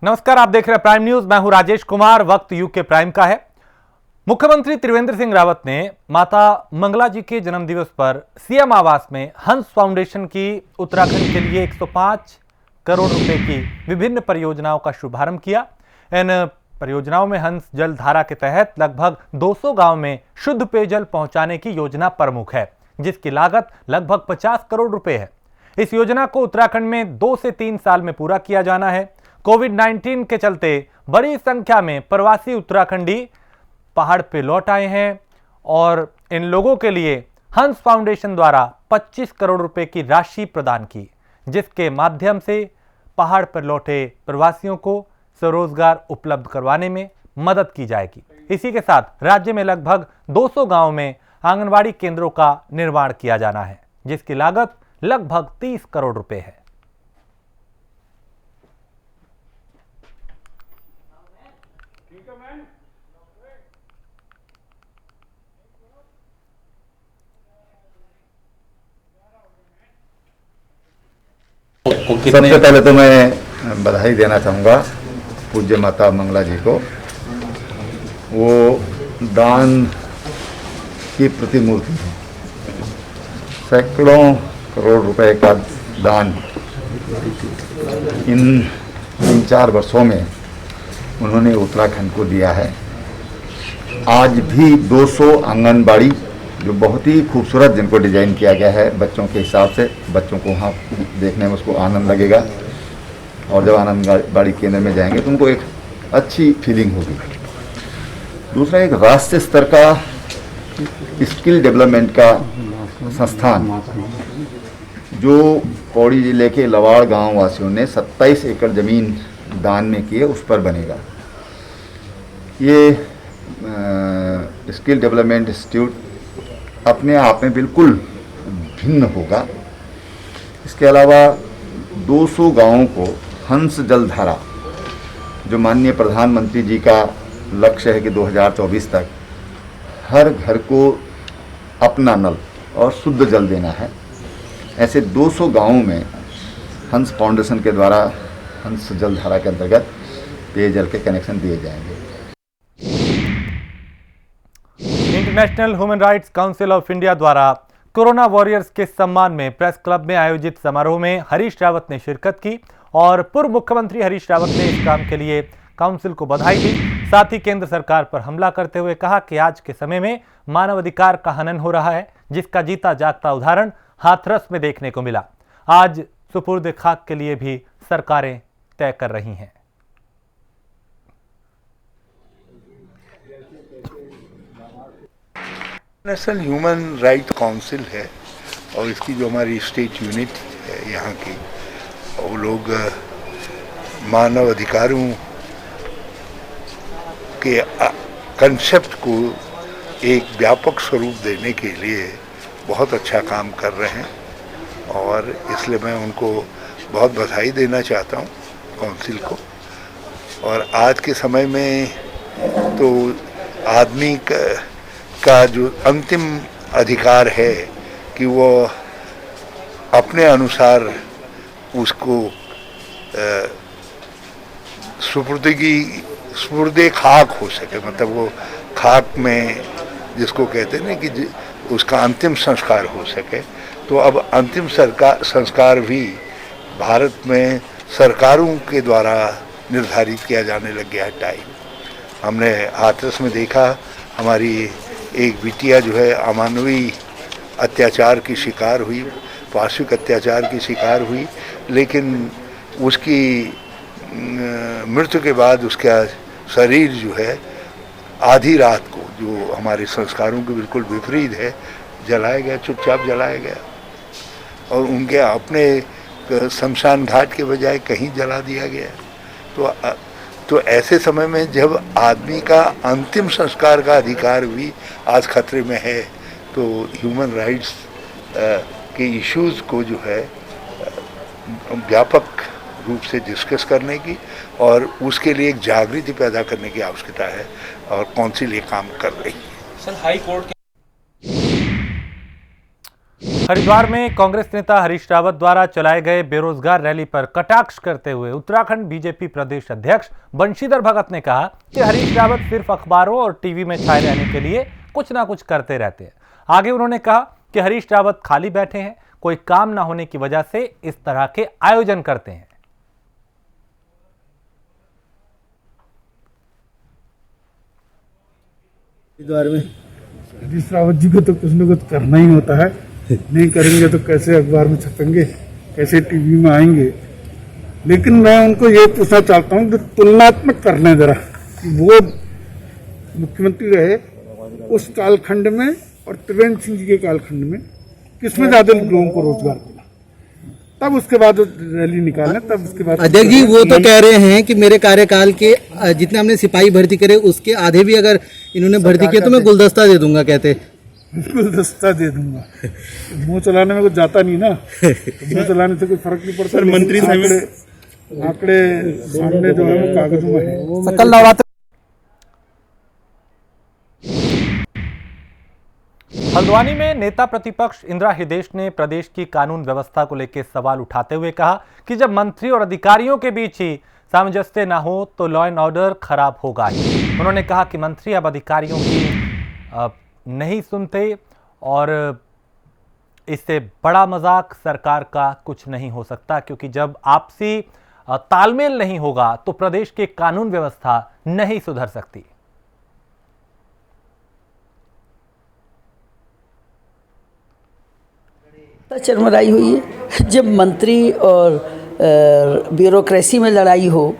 नमस्कार, आप देख रहे हैं प्राइम न्यूज। मैं हूं राजेश कुमार। वक्त यूके प्राइम का है। मुख्यमंत्री त्रिवेंद्र सिंह रावत ने माता मंगला जी के जन्मदिवस पर सीएम आवास में हंस फाउंडेशन की उत्तराखंड के लिए 105 करोड़ रुपए की विभिन्न परियोजनाओं का शुभारंभ किया। इन परियोजनाओं में हंस जल धारा के तहत लगभग 200 गांव में शुद्ध पेयजल पहुंचाने की योजना प्रमुख है, जिसकी लागत लगभग 50 करोड़ रुपए है। इस योजना को उत्तराखंड में 2 से 3 साल में पूरा किया जाना है। कोविड-19 के चलते बड़ी संख्या में प्रवासी उत्तराखंडी पहाड़ पे लौट आए हैं और इन लोगों के लिए हंस फाउंडेशन द्वारा 25 करोड़ रुपए की राशि प्रदान की, जिसके माध्यम से पहाड़ पर लौटे प्रवासियों को स्वरोजगार उपलब्ध करवाने में मदद की जाएगी। इसी के साथ राज्य में लगभग 200 गांवों में आंगनबाड़ी केंद्रों का निर्माण किया जाना है, जिसकी लागत लगभग 30 करोड़ रुपए है। सबसे पहले तो मैं बधाई देना चाहूँगा पूज्य माता मंगला जी को। वो दान की प्रतिमूर्ति है। सैकड़ों करोड़ रुपए का दान इन 3-4 वर्षों में उन्होंने उत्तराखंड को दिया है। आज भी 200 आंगनबाड़ी, जो बहुत ही खूबसूरत जिनको डिज़ाइन किया गया है बच्चों के हिसाब से, बच्चों को वहाँ देखने में उसको आनंद लगेगा और जब आंगनबाड़ी केंद्र में जाएंगे तो उनको एक अच्छी फीलिंग होगी। दूसरा, एक राष्ट्रीय स्तर का स्किल डेवलपमेंट का संस्थान जो पौड़ी जिले के लवाड़ गांव वासियों ने 27 एकड़ ज़मीन दान में किए, उस पर बनेगा। ये स्किल डेवलपमेंट इंस्टीट्यूट अपने आप में बिल्कुल भिन्न होगा। इसके अलावा 200 गांवों को हंस जल धारा, जो माननीय प्रधानमंत्री जी का लक्ष्य है कि 2024 तक हर घर को अपना नल और शुद्ध जल देना है, ऐसे 200 गांवों में हंस फाउंडेशन के द्वारा हंस जल धारा के अंतर्गत पेयजल के कनेक्शन दिए जाएंगे। International human rights council of India द्वारा कोरोना वॉरियर्स के सम्मान में प्रेस क्लब में आयोजित समारोह में हरीश रावत ने शिरकत की और पूर्व मुख्यमंत्री हरीश रावत ने इस काम के लिए काउंसिल को बधाई दी। साथ ही केंद्र सरकार पर हमला करते हुए कहा कि आज के समय में मानवाधिकार का हनन हो रहा है, जिसका जीता जागता उदाहरण हाथरस में देखने को मिला। आज सुपुर्द खाक के लिए भी सरकारें तय कर रही हैं। नेशनल ह्यूमन राइट काउंसिल है और इसकी जो हमारी स्टेट यूनिट है यहाँ की, वो लोग मानव अधिकारों के कंसेप्ट को एक व्यापक स्वरूप देने के लिए बहुत अच्छा काम कर रहे हैं और इसलिए मैं उनको बहुत बधाई देना चाहता हूँ काउंसिल को। और आज के समय में तो आदमी का जो अंतिम अधिकार है कि वो अपने अनुसार उसको सुपुर्दे खाक हो सके, मतलब वो खाक में जिसको कहते हैं ना कि उसका अंतिम संस्कार हो सके। तो अब अंतिम संस्कार भी भारत में सरकारों के द्वारा निर्धारित किया जाने लग गया है टाइम। हमने हाथरस में देखा, हमारी एक बिटिया जो है अमानवीय अत्याचार की शिकार हुई, पार्श्विक अत्याचार की शिकार हुई, लेकिन उसकी मृत्यु के बाद उसका शरीर जो है आधी रात को, जो हमारे संस्कारों के बिल्कुल विपरीत है, जलाया गया, चुपचाप जलाया गया और उनके अपने शमशान घाट के बजाय कहीं जला दिया गया। तो ऐसे समय में जब आदमी का अंतिम संस्कार का अधिकार भी आज खतरे में है, तो ह्यूमन राइट्स के इश्यूज़ को जो है व्यापक रूप से डिस्कस करने की और उसके लिए एक जागृति पैदा करने की आवश्यकता है और काउंसिल ये काम कर रही है। सर, हाई कोर्ट हरिद्वार में कांग्रेस नेता हरीश रावत द्वारा चलाए गए बेरोजगार रैली पर कटाक्ष करते हुए उत्तराखंड बीजेपी प्रदेश अध्यक्ष बंशीधर भगत ने कहा कि हरीश रावत सिर्फ अखबारों और टीवी में छाए रहने के लिए कुछ ना कुछ करते रहते हैं। आगे उन्होंने कहा कि हरीश रावत खाली बैठे हैं, कोई काम ना होने की वजह से इस तरह के आयोजन करते हैं। हरिद्वार में हरीश रावत जी को तो कुछ न कुछ करना ही होता है, नहीं करेंगे तो कैसे अखबार में छपेंगे, कैसे टीवी में आएंगे। लेकिन मैं उनको ये पूछना चाहता हूँ कि तुलनात्मक करना जरा, वो मुख्यमंत्री रहे उस कालखंड में और त्रिवेंद्र सिंह जी के कालखंड में किसमें ज्यादा लोगों को रोजगार मिला, तब उसके बाद रैली निकालें। तब उसके बाद अध्यक्ष जी वो तो कह रहे हैं कि मेरे कार्यकाल के जितने हमने सिपाही भर्ती करे उसके आधे भी अगर इन्होंने भर्ती किया तो मैं गुलदस्ता दे दूंगा, कहते गुलदस्ता दे दूंगा। मुंह चलाने में कुछ जाता नहीं ना, तो मुंह चलाने से कोई फर्क नहीं पड़ता। मंत्री आंकड़े सामने जो है वो कागजों में है। हल्द्वानी में नेता प्रतिपक्ष इंदिरा हृदयेश ने प्रदेश की कानून व्यवस्था को लेकर सवाल उठाते हुए कहा कि जब मंत्री और अधिकारियों के बीच ही सामंजस्य न हो तो लॉ एंड ऑर्डर खराब होगा ही। उन्होंने कहा कि मंत्री अब अधिकारियों की नहीं सुनते और इससे बड़ा मजाक सरकार का कुछ नहीं हो सकता, क्योंकि जब आपसी तालमेल नहीं होगा तो प्रदेश की कानून व्यवस्था नहीं सुधर सकती। चरमराई हुई है जब मंत्री और ब्यूरोक्रेसी में लड़ाई हो,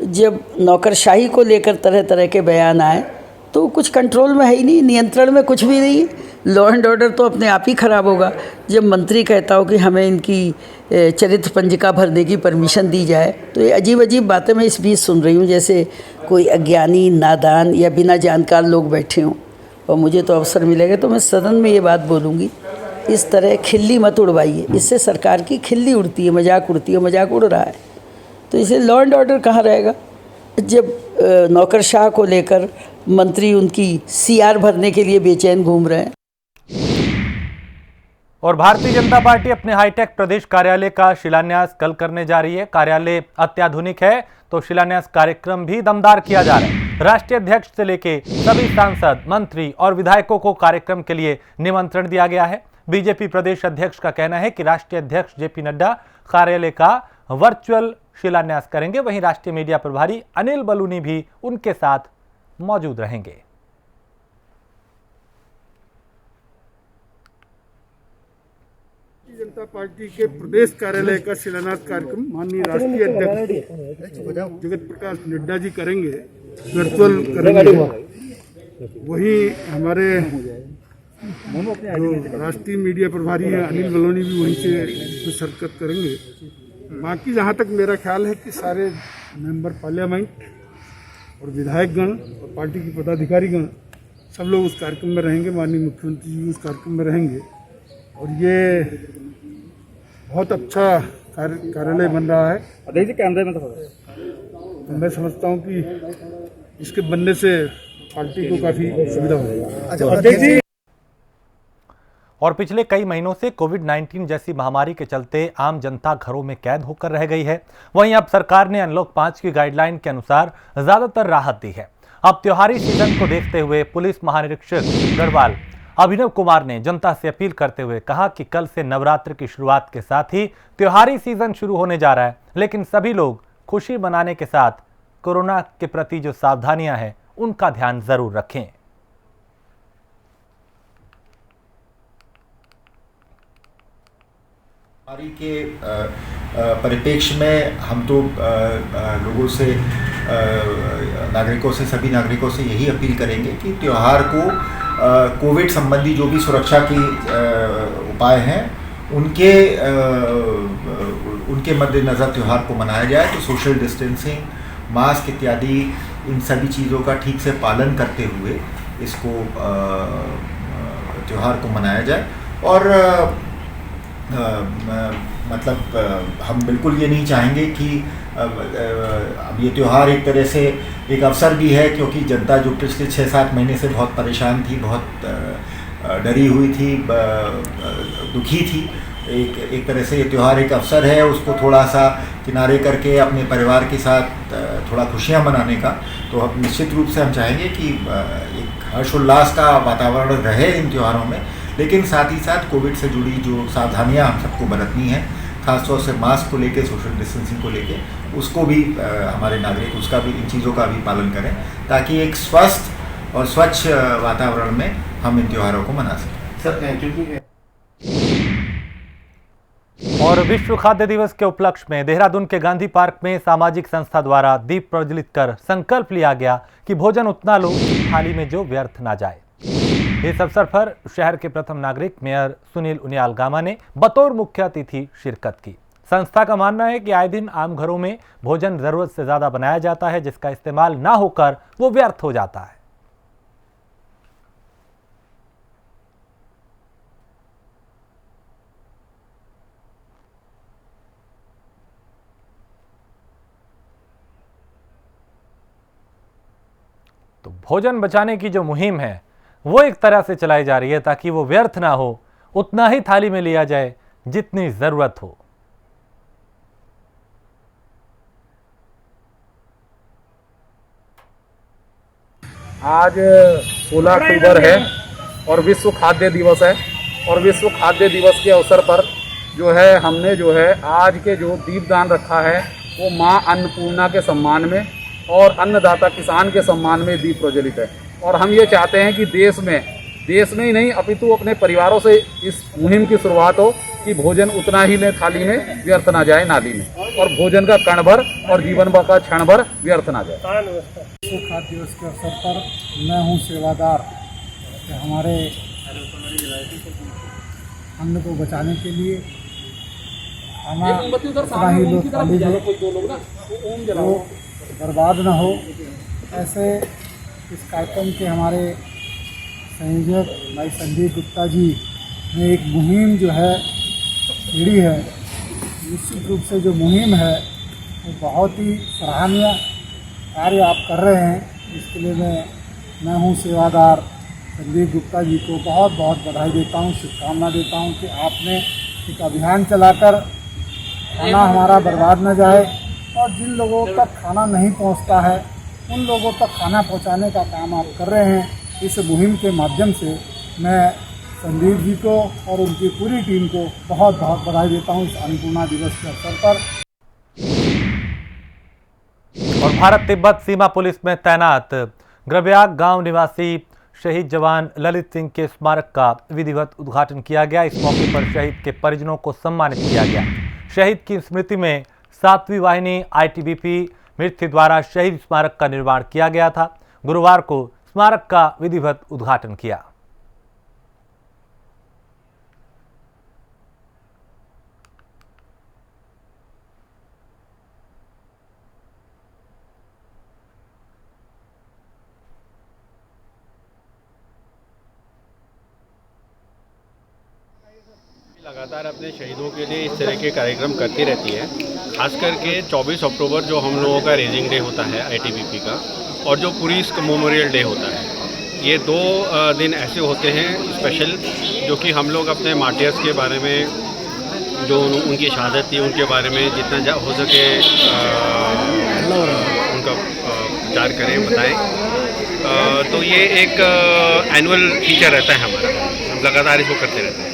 जब नौकरशाही को लेकर तरह तरह के बयान आए तो कुछ कंट्रोल में है ही नहीं, नियंत्रण में कुछ भी नहीं, लॉ एंड ऑर्डर तो अपने आप ही खराब होगा। जब मंत्री कहता हो कि हमें इनकी चरित्र पंजिका भरने की परमिशन दी जाए, तो ये अजीब अजीब बातें मैं इस बीच सुन रही हूँ, जैसे कोई अज्ञानी, नादान या बिना जानकार लोग बैठे हों। और मुझे तो अवसर मिलेगा तो मैं सदन में ये बात बोलूँगी, इस तरह खिल्ली मत उड़वाइए, इससे सरकार की खिल्ली उड़ती है, मजाक उड़ती है, मजाक उड़ रहा है। तो इसे लॉ एंड ऑर्डर कहाँ रहेगा जब नौकरशाह को लेकर मंत्री उनकी सीआर भरने के लिए बेचैन घूम रहे हैं। और भारतीय जनता पार्टी अपने हाईटेक प्रदेश कार्यालय का शिलान्यास कल करने जा रही है। कार्यालय अत्याधुनिक है तो शिलान्यास कार्यक्रम भी दमदार किया जा रहा है। राष्ट्रीय अध्यक्ष से लेके सभी सांसद, मंत्री और विधायकों को कार्यक्रम के लिए निमंत्रण दिया गया है। बीजेपी प्रदेश अध्यक्ष का कहना है कि राष्ट्रीय अध्यक्ष जेपी नड्डा कार्यालय का वर्चुअल शिलान्यास करेंगे, वहीं राष्ट्रीय मीडिया प्रभारी अनिल बलूनी भी उनके साथ मौजूद रहेंगे। भारतीय जनता पार्टी के प्रदेश कार्यालय का शिलान्यास कार्यक्रम माननीय राष्ट्रीय अध्यक्ष जगत प्रकाश नड्डा जी करेंगे, वर्चुअल करेंगे। वही हमारे जो राष्ट्रीय मीडिया प्रभारी हैं अनिल बलूनी भी वहीं से शिरकत करेंगे। बाकी जहाँ तक मेरा ख्याल है कि सारे मेंबर पार्लियामेंट और विधायकगण और पार्टी के पदाधिकारीगण सब लोग उस कार्यक्रम में रहेंगे। माननीय मुख्यमंत्री जी उस कार्यक्रम में रहेंगे और ये बहुत अच्छा कार्यालय बन रहा है। तो मैं समझता हूँ कि इसके बनने से पार्टी को काफ़ी सुविधा होगी। और पिछले कई महीनों से कोविड-19 जैसी महामारी के चलते आम जनता घरों में कैद होकर रह गई है। वहीं अब सरकार ने अनलॉक 5 की गाइडलाइन के अनुसार ज्यादातर राहत दी है। अब त्योहारी सीजन को देखते हुए पुलिस महानिरीक्षक गढ़वाल अभिनव कुमार ने जनता से अपील करते हुए कहा कि कल से नवरात्र की शुरुआत के साथ ही त्योहारी सीजन शुरू होने जा रहा है, लेकिन सभी लोग खुशी मनाने के साथ कोरोना के प्रति जो सावधानियां हैं उनका ध्यान जरूर रखें। महामारी के परिप्रेक्ष्य में हम तो लोगों से, नागरिकों से, सभी नागरिकों से यही अपील करेंगे कि त्यौहार को कोविड संबंधी जो भी सुरक्षा के उपाय हैं उनके मद्देनज़र त्यौहार को मनाया जाए। तो सोशल डिस्टेंसिंग, मास्क इत्यादि इन सभी चीज़ों का ठीक से पालन करते हुए इसको त्यौहार को मनाया जाए। और मतलब हम बिल्कुल ये नहीं चाहेंगे कि अब ये त्यौहार एक तरह से एक अवसर भी है, क्योंकि जनता जो पिछले 6-7 महीने से बहुत परेशान थी, बहुत डरी हुई थी, दुखी थी। एक तरह से ये त्यौहार एक अवसर है उसको थोड़ा सा किनारे करके अपने परिवार के साथ थोड़ा खुशियाँ मनाने का। तो हम निश्चित रूप से हम चाहेंगे कि एक हर्षोल्लास का वातावरण रहे इन त्योहारों में, लेकिन साथ ही साथ कोविड से जुड़ी जो सावधानियाँ हम सबको बरतनी हैं, खासतौर से मास्क को लेके, सोशल डिस्टेंसिंग को लेके, उसको भी हमारे नागरिक उसका भी, इन चीज़ों का भी पालन करें, ताकि एक स्वस्थ और स्वच्छ वातावरण में हम इन त्योहारों को मना सकें। और विश्व खाद्य दिवस के उपलक्ष्य में देहरादून के गांधी पार्क में सामाजिक संस्था द्वारा दीप प्रज्वलित कर संकल्प लिया गया कि भोजन उतना लो थाली में जो व्यर्थ ना जाए। इस अवसर पर शहर के प्रथम नागरिक मेयर सुनील उनियाल गामा ने बतौर मुख्य अतिथि शिरकत की। संस्था का मानना है कि आए दिन आम घरों में भोजन जरूरत से ज्यादा बनाया जाता है, जिसका इस्तेमाल ना होकर वो व्यर्थ हो जाता है। तो भोजन बचाने की जो मुहिम है वो एक तरह से चलाई जा रही है ताकि वो व्यर्थ ना हो, उतना ही थाली में लिया जाए जितनी जरूरत हो। आज 16 अक्टूबर है और विश्व खाद्य दिवस है, और विश्व खाद्य दिवस के अवसर पर जो है हमने जो है आज के जो दीपदान रखा है वो माँ अन्नपूर्णा के सम्मान में और अन्नदाता किसान के सम्मान में दीप प्रज्वलित है। और हम ये चाहते हैं कि देश में ही नहीं अपितु अपने परिवारों से इस मुहिम की शुरुआत हो कि भोजन उतना ही लें थाली में, व्यर्थ ना जाए नाली में, और भोजन का कण भर और जीवन का क्षण भर व्यर्थ ना जाए। विश्व खाद्य दिवस के अवसर पर मैं हूँ सेवादार कि हमारे अन्न को बचाने के लिए खाना उतना ही लो थाली में जो बर्बाद न हो। ऐसे इस कार्यक्रम के हमारे संयोजक भाई संदीप गुप्ता जी ने एक मुहिम जो है छेड़ी है। निश्चित रूप से जो मुहिम है वो बहुत ही सराहनीय कार्य आप कर रहे हैं। इसके लिए मैं हूँ सेवादार संदीप गुप्ता जी को बहुत बहुत बधाई देता हूँ, शुभकामना देता हूँ कि आपने एक अभियान चलाकर खाना हमारा बर्बाद न जाए, और जिन लोगों तक खाना नहीं पहुंचता है उन लोगों तक खाना पहुंचाने का काम आप कर रहे हैं। इस मुहिम के माध्यम से मैं संदीप जी को और उनकी पूरी टीम को बहुत बहुत बधाई देता हूं इस अन्नपूर्णा दिवस के अवसर पर। और भारत तिब्बत सीमा पुलिस में तैनात ग्रब्याग गांव निवासी शहीद जवान ललित सिंह के स्मारक का विधिवत उद्घाटन किया गया। इस मौके पर शहीद के परिजनों को सम्मानित किया गया। शहीद की स्मृति में 7वीं वाहिनी ITBP मिर्थी द्वारा शहीद स्मारक का निर्माण किया गया था। गुरुवार को स्मारक का विधिवत उद्घाटन किया। लगातार अपने शहीदों के लिए इस तरह के कार्यक्रम करती रहती है। खास करके 24 अक्टूबर जो हम लोगों का रेजिंग डे होता है ITBP का, और जो पुलिस मेमोरियल डे होता है, ये 2 दिन ऐसे होते हैं स्पेशल, जो कि हम लोग अपने मार्टियर्स के बारे में, जो उनकी शहादत थी उनके बारे में जितना हो सके उनका प्रचार करें, बताएं। तो ये एक एनुअल फीचर रहता है हमारा, हम लगातार इसको करते रहते हैं।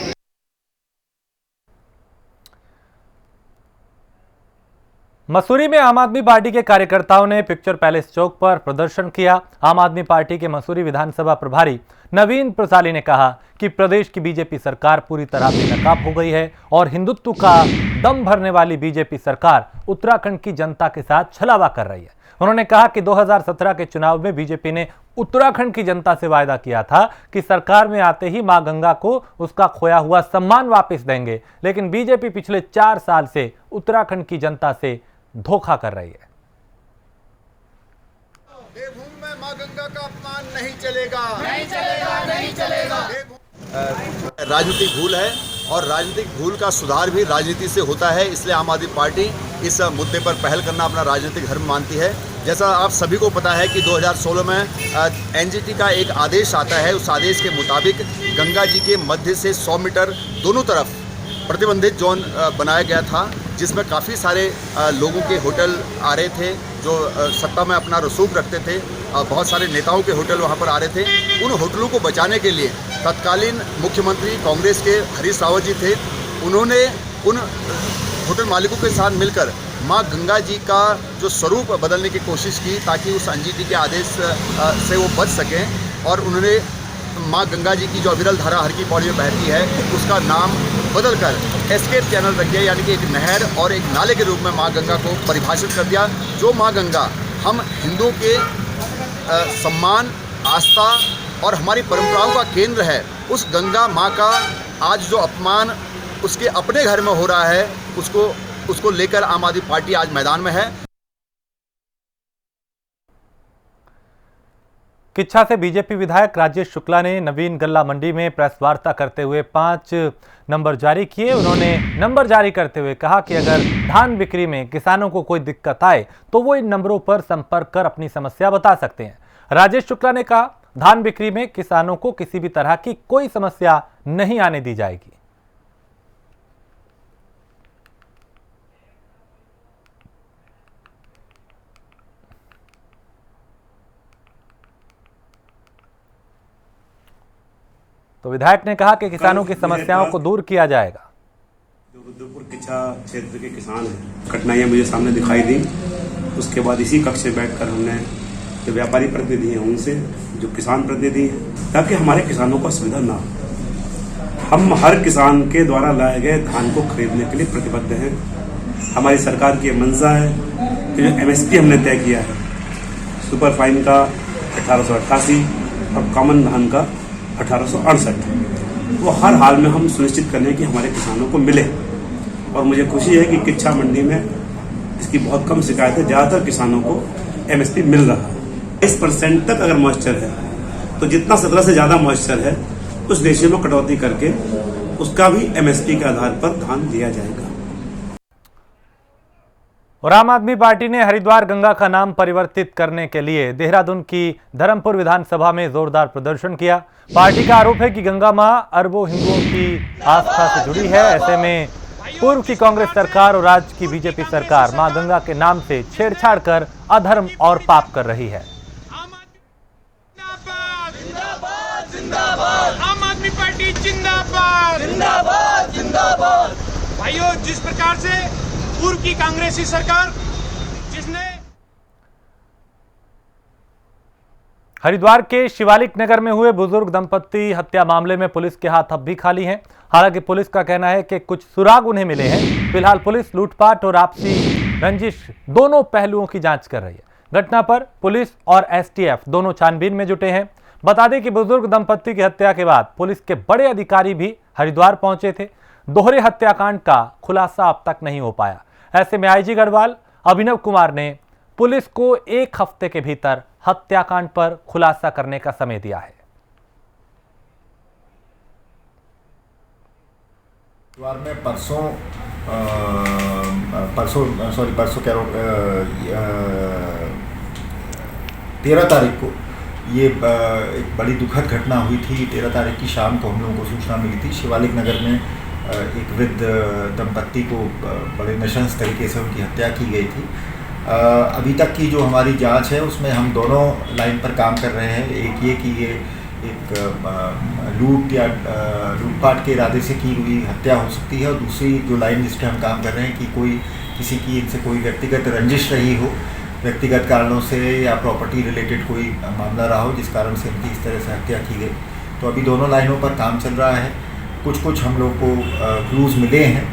मसूरी में आम आदमी पार्टी के कार्यकर्ताओं ने पिक्चर पैलेस चौक पर प्रदर्शन किया। आम आदमी पार्टी के मसूरी विधानसभा प्रभारी नवीन प्रसाली ने कहा कि प्रदेश की बीजेपी सरकार पूरी तरह बेनकाब हो गई है और हिंदुत्व का दम भरने वाली बीजेपी सरकार उत्तराखंड की जनता के साथ छलावा कर रही है। उन्होंने कहा कि 2017 के चुनाव में बीजेपी ने उत्तराखंड की जनता से वायदा किया था कि सरकार में आते ही मां गंगा को उसका खोया हुआ सम्मान वापस देंगे, लेकिन बीजेपी पिछले 4 साल से उत्तराखंड की जनता से धोखा कर रही है। देवभूमि में मां गंगा का अपमान नहीं चलेगा, नहीं चलेगा, नहीं चलेगा। राजनीतिक भूल है और राजनीतिक भूल का सुधार भी राजनीति से होता है, इसलिए आम आदमी पार्टी इस मुद्दे पर पहल करना अपना राजनीतिक धर्म मानती है। जैसा आप सभी को पता है कि 2016 में एनजीटी का एक आदेश आता है। उस आदेश के मुताबिक गंगा जी के मध्य से 100 मीटर दोनों तरफ प्रतिबंधित जोन बनाया गया था, जिसमें काफ़ी सारे लोगों के होटल आ रहे थे जो सत्ता में अपना रसूख रखते थे। बहुत सारे नेताओं के होटल वहाँ पर आ रहे थे। उन होटलों को बचाने के लिए तत्कालीन मुख्यमंत्री कांग्रेस के हरीश रावत जी थे। उन्होंने उन होटल मालिकों के साथ मिलकर माँ गंगा जी का जो स्वरूप बदलने की कोशिश की ताकि उस एनजीटी के आदेश से वो बच सकें। और उन्होंने माँ गंगा जी की जो अविरल धारा हर की पौड़ी में बहती है उसका नाम बदलकर एस्केप चैनल रख दिया, यानी कि एक नहर और एक नाले के रूप में माँ गंगा को परिभाषित कर दिया। जो माँ गंगा हम हिंदुओं के सम्मान, आस्था और हमारी परंपराओं का केंद्र है, उस गंगा माँ का आज जो अपमान उसके अपने घर में हो रहा है, उसको लेकर आम आदमी पार्टी आज मैदान में है। किच्छा से बीजेपी विधायक राजेश शुक्ला ने नवीन गल्ला मंडी में प्रेस वार्ता करते हुए 5 नंबर जारी किए। उन्होंने नंबर जारी करते हुए कहा कि अगर धान बिक्री में किसानों को कोई दिक्कत आए तो वो इन नंबरों पर संपर्क कर अपनी समस्या बता सकते हैं। राजेश शुक्ला ने कहा, धान बिक्री में किसानों को किसी भी तरह की कोई समस्या नहीं आने दी जाएगी। तो विधायक ने कहा कि किसानों की समस्याओं को दूर किया जाएगा। जो रुद्रपुर किच्छा क्षेत्र के किसान हैं, कठिनाइयां मुझे सामने दिखाई दी। उसके बाद इसी कक्ष से बैठकर हमने जो व्यापारी प्रतिनिधि हैं उनसे, जो किसान प्रतिनिधि हैं, ताकि हमारे किसानों को असुविधा ना हो। हम हर किसान के द्वारा लाए गए धान को खरीदने के लिए प्रतिबद्ध हैं। हमारी सरकार की मंशा है कि जो MSP हमने तय किया है, सुपर फाइन का 1888 और कॉमन धान का 1868, वो हर हाल में हम सुनिश्चित करें कि हमारे किसानों को मिले। और मुझे खुशी है कि किच्छा मंडी में इसकी बहुत कम शिकायत है। ज़्यादातर किसानों को MSP मिल रहा है। 20% तक अगर मॉइस्चर है तो जितना 17 से ज़्यादा मॉइस्चर है उस रेशियो में कटौती करके उसका भी MSP के आधार पर धान दिया जाएगा। और आम आदमी पार्टी ने हरिद्वार गंगा का नाम परिवर्तित करने के लिए देहरादून की धर्मपुर विधानसभा में जोरदार प्रदर्शन किया। पार्टी का आरोप है कि गंगा मां अरबों हिंदुओं की आस्था से जुड़ी है। ऐसे में पूर्व की कांग्रेस सरकार और आज की बीजेपी सरकार मां गंगा के नाम से छेड़छाड़ कर अधर्म और पाप कर रही है। आम आदमी पार्टी जिंदाबाद, जिंदाबाद, जिंदाबाद। भाइयों, जिस प्रकार से पूर्व की कांग्रेसी सरकार जिसने हरिद्वार के शिवालिक नगर में हुए बुजुर्ग दंपत्ति हत्या मामले में पुलिस के हाथ अब भी खाली हैं। हालांकि पुलिस का कहना है कि कुछ सुराग उन्हें मिले हैं। फिलहाल पुलिस लूटपाट और आपसी रंजिश दोनों पहलुओं की जांच कर रही है। घटना पर पुलिस और STF दोनों छानबीन में जुटे हैं। बता दें कि बुजुर्ग दंपत्ति की हत्या के बाद पुलिस के बड़े अधिकारी भी हरिद्वार पहुंचे थे। दोहरे हत्याकांड का खुलासा अब तक नहीं हो पाया। ऐसे में IG गढ़वाल अभिनव कुमार ने पुलिस को 1 हफ्ते के भीतर हत्याकांड पर खुलासा करने का समय दिया है। में परसों कह रहा हूँ 13 तारीख को ये एक बड़ी दुखद घटना हुई थी। 13 तारीख की शाम को हम लोगों को सूचना मिली थी। शिवालिक नगर में एक वृद्ध दंपत्ति को बड़े नशंस तरीके से उनकी हत्या की गई थी। अभी तक की जो हमारी जांच है उसमें हम दोनों लाइन पर काम कर रहे हैं। एक ये कि ये एक लूट या लूटपाट के इरादे से की हुई हत्या हो सकती है, और दूसरी जो लाइन जिस पर हम काम कर रहे हैं कि कोई किसी की इनसे कोई व्यक्तिगत रंजिश रही हो, व्यक्तिगत कारणों से या प्रॉपर्टी रिलेटेड कोई मामला रहा हो जिस कारण से इनकी इस तरह से हत्या की गई। तो अभी दोनों लाइनों पर काम चल रहा है। कुछ हम लोग को क्लूज़ मिले हैं,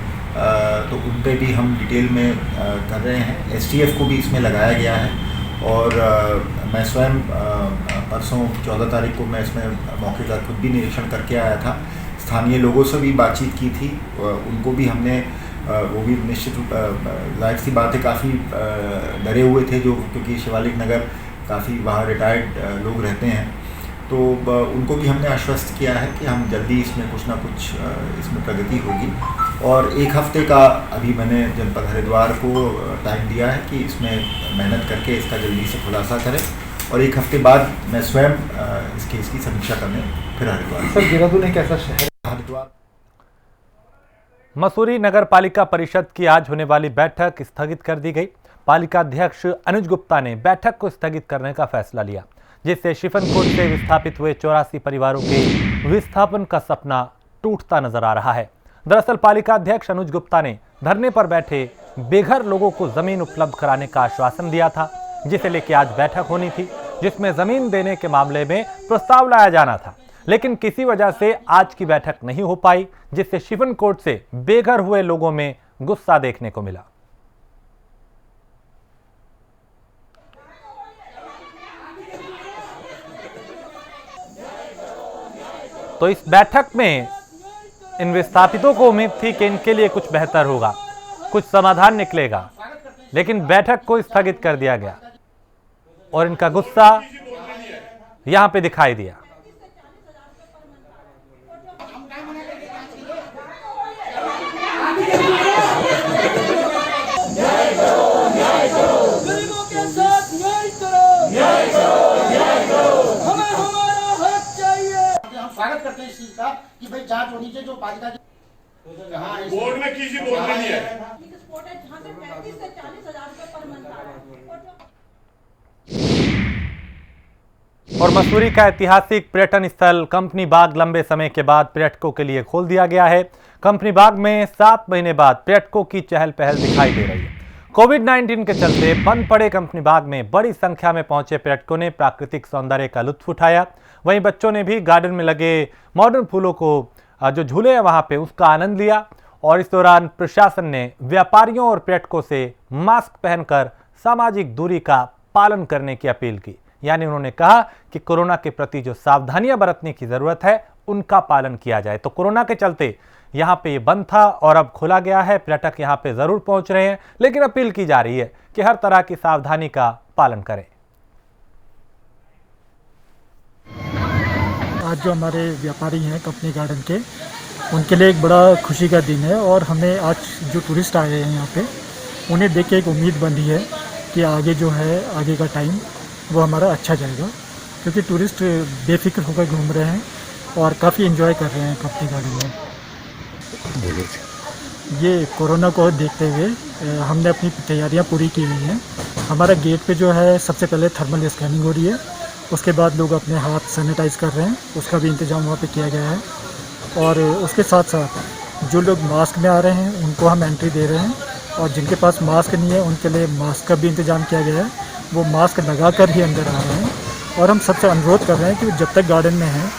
तो उन पे भी हम डिटेल में कर रहे हैं। STF को भी इसमें लगाया गया है। और मैं स्वयं परसों 14 तारीख को मैं इसमें मौके का खुद भी निरीक्षण करके आया था। स्थानीय लोगों से भी बातचीत की थी, उनको भी हमने वो भी निश्चित जाहिर सी बात है काफ़ी डरे हुए थे जो, क्योंकि शिवालिक नगर काफ़ी वहाँ रिटायर्ड लोग रहते हैं। तो उनको भी हमने आश्वस्त किया है कि हम जल्दी इसमें कुछ ना कुछ इसमें प्रगति होगी। और एक हफ्ते का अभी मैंने जनपद हरिद्वार को टाइम दिया है कि इसमें मेहनत करके इसका जल्दी से खुलासा करें और एक हफ्ते बाद मैं स्वयं इस केस की समीक्षा करने फिर हरिद्वार। सर देहरादून एक ऐसा शहर हरिद्वार मसूरी नगर पालिका परिषद की आज होने वाली बैठक स्थगित कर दी गई। पालिका अध्यक्ष अनुज गुप्ता ने बैठक को स्थगित करने का फैसला लिया, जिससे शिफनकोट से विस्थापित हुए 84 परिवारों के विस्थापन का सपना टूटता नजर आ रहा है। दरअसल पालिका अध्यक्ष अनुज गुप्ता ने धरने पर बैठे बेघर लोगों को जमीन उपलब्ध कराने का आश्वासन दिया था, जिसे लेकर आज बैठक होनी थी, जिसमें जमीन देने के मामले में प्रस्ताव लाया जाना था, लेकिन किसी वजह से आज की बैठक नहीं हो पाई, जिससे शिफनकोट से बेघर हुए लोगों में गुस्सा देखने को मिला। तो इस बैठक में इन विस्थापितों को उम्मीद थी कि इनके लिए कुछ बेहतर होगा, कुछ समाधान निकलेगा, लेकिन बैठक को स्थगित कर दिया गया और इनका गुस्सा यहां पे दिखाई दिया। स्वागत करते हैं इस चीज का कि भाई जांच होनी चाहिए जो पालिका की बोर्ड में किसी बोर्ड में नहीं है। जहां से 35 से 40 हजार रुपए पर मंथ आ रहा है। और मसूरी का ऐतिहासिक पर्यटन स्थल कंपनी बाग लंबे समय के बाद पर्यटकों के लिए खोल दिया गया है। कंपनी बाग में 7 महीने बाद पर्यटकों की चहल पहल दिखाई दे रही है। कोविड-19 के चलते बंद पड़े कंपनी बाग में बड़ी संख्या में पहुंचे पर्यटकों ने प्राकृतिक सौंदर्य का लुत्फ उठाया। वहीं बच्चों ने भी गार्डन में लगे मॉडर्न फूलों को जो झूले हैं वहां पे उसका आनंद लिया। और इस दौरान प्रशासन ने व्यापारियों और पर्यटकों से मास्क पहनकर सामाजिक दूरी का पालन करने की अपील की। यानी उन्होंने कहा कि कोरोना के प्रति जो सावधानियां बरतने की जरूरत है उनका पालन किया जाए। तो कोरोना के चलते यहाँ पे ये बंद था और अब खोला गया है। पर्यटक यहाँ पे जरूर पहुंच रहे हैं, लेकिन अपील की जा रही है कि हर तरह की सावधानी का पालन करें। आज जो हमारे व्यापारी हैं कंपनी गार्डन के, उनके लिए एक बड़ा खुशी का दिन है और हमें आज जो टूरिस्ट आए हैं यहाँ पे उन्हें देख के एक उम्मीद बंधी है कि आगे जो है आगे का टाइम वो हमारा अच्छा जाएगा, क्योंकि टूरिस्ट बेफिक्र होकर घूम रहे हैं और काफ़ी एंजॉय कर रहे हैं कंपनी गार्डन में। ये कोरोना को देखते हुए हमने अपनी तैयारियां पूरी की हुई हैं। हमारा गेट पे जो है सबसे पहले थर्मल स्कैनिंग हो रही है, उसके बाद लोग अपने हाथ सैनिटाइज कर रहे हैं, उसका भी इंतज़ाम वहाँ पे किया गया है। और उसके साथ साथ जो लोग मास्क में आ रहे हैं उनको हम एंट्री दे रहे हैं, और जिनके पास मास्क नहीं है उनके लिए मास्क का भी इंतज़ाम किया गया है। वो मास्क लगा कर ही अंदर आ रहे हैं और हम सबसे अनुरोध कर रहे हैं कि जब तक गार्डन में हैं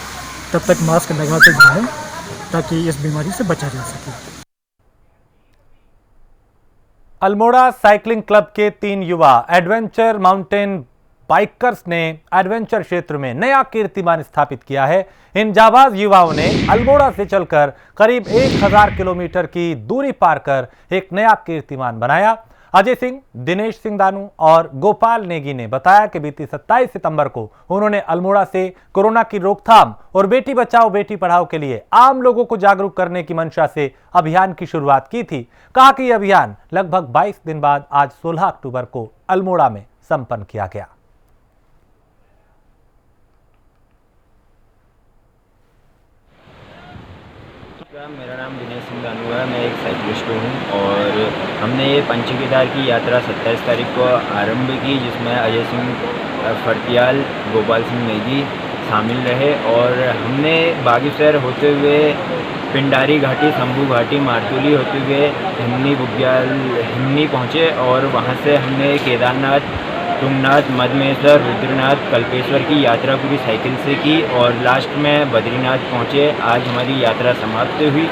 तब तक मास्क लगा कर जाएँ, ताकि इस बीमारी से बचा जा सके। अल्मोड़ा साइकिलिंग क्लब के 3 युवा एडवेंचर माउंटेन बाइकर्स ने एडवेंचर क्षेत्र में नया कीर्तिमान स्थापित किया है। इन जाबाज युवाओं ने अल्मोड़ा से चलकर करीब 1000 किलोमीटर की दूरी पार कर एक नया कीर्तिमान बनाया। अजय सिंह, दिनेश सिंह दानू और गोपाल नेगी ने बताया कि बीती 27 सितंबर को उन्होंने अल्मोड़ा से कोरोना की रोकथाम और बेटी बचाओ बेटी पढ़ाओ के लिए आम लोगों को जागरूक करने की मंशा से अभियान की शुरुआत की थी। कहा कि यह अभियान लगभग 22 दिन बाद आज 16 अक्टूबर को अल्मोड़ा में संपन्न किया गया। मेरा नाम दिनेश सिंह दानू है, मैं एक साइकिलिस्ट हूँ और हमने ये पंच केदार की यात्रा 27 तारीख को आरंभ की, जिसमें अजय सिंह फर्तियाल, गोपाल सिंह नेगी शामिल रहे। और हमने बागीशहर होते हुए पिंडारी घाटी, शंभू घाटी, मारतूली होते हुए हिमनी पहुँचे और वहाँ से हमने केदारनाथ, तुंगनाथ, मदमेश्वर, रुद्रनाथ, कल्पेश्वर की यात्रा पूरी साइकिल से की और लास्ट में बद्रीनाथ पहुँचे। आज हमारी यात्रा समाप्त हुई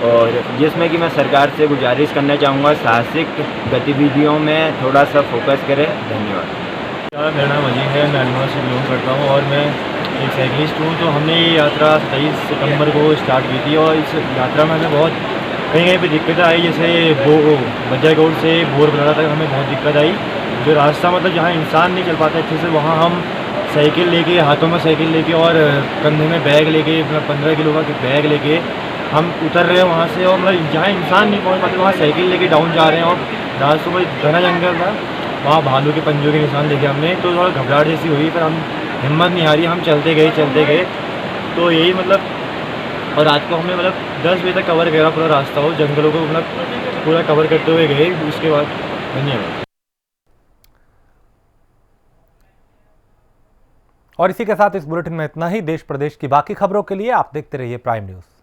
और जिसमें कि मैं सरकार से गुजारिश करना चाहूँगा साहसिक गतिविधियों में थोड़ा सा फोकस करें। धन्यवाद। मेरा नाम अजय है, मैं अल्मोड़ा से बिलोंग करता हूँ और मैं एक साइकिलिस्ट हूँ। तो हमने ये यात्रा 27 सितंबर को स्टार्ट की थी और इस यात्रा में हमें बहुत कहीं पे दिक्कत आई, जैसे बज्जागौड़ से बोरबलारा तक हमें बहुत दिक्कत आई। जो रास्ता मतलब जहाँ इंसान नहीं चल पाता अच्छे से, वहाँ हम साइकिल लेके, हाथों में साइकिल लेके और कंधे में बैग लेके, 15 किलो का बैग लेके हम उतर रहे हैं वहाँ से और मतलब जहाँ इंसान नहीं पहुँच पाते वहाँ साइकिल लेके डाउन जा रहे हैं और रात सुबह घना जंगल था, वहाँ भालू के पंजों के निशान देखे हमने, तो थोड़ा घबराहट जैसी हुई, पर हम हिम्मत नहीं आ रही, हम चलते गए तो यही मतलब। और रात को हमने मतलब 10 बजे तक कवर करा पूरा रास्ता, हो जंगलों को मतलब पूरा कवर करते हुए गए। उसके बाद धन्यवाद। और इसी के साथ इस बुलेटिन में इतना ही। देश प्रदेश की बाकी खबरों के लिए आप देखते रहिए प्राइम न्यूज़।